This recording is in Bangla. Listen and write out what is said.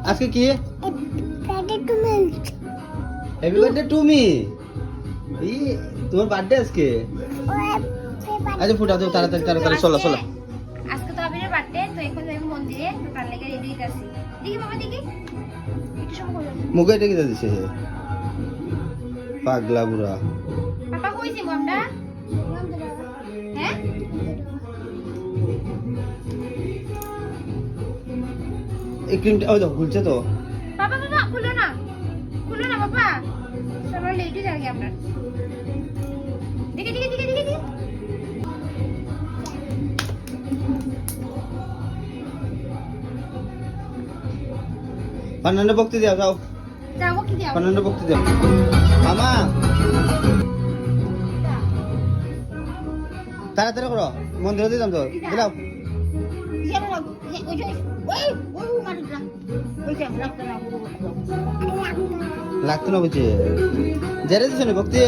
আজকে কি হ্যাপি বার্থডে টু মি এই তোমার বার্থডে আজকে আচ্ছা ফুটা তো তাড়াতাড়ি তাড়াতাড়ি চলো চলো আজকে তো আবিরের বার্থডে তো এখন যাই মন্দিরে তো তার লাগি রেডি হইতাছি দেখি বাবা দেখি একটু সময় করো মুখে এটা কি দিছে পাগলা বুড়া পাপা কইছি আমরা হ্যাঁ এই ক্রিমটা ওই দাও খুলছে তো বাবা বাবা খুলো না বাবা সবাই লেটই যাবে আপনার দেখি দেখি দেখি দেখি পান্নান্ড বক্তি দাও যাও যাবো কি দিও পান্নান্ড বক্তি দাও মামা তাড়াতাড়ি করো মন্দিরে দিলাম তো দিলাও লাগতো না বুঝছে জেরে দিছো না ভক্তি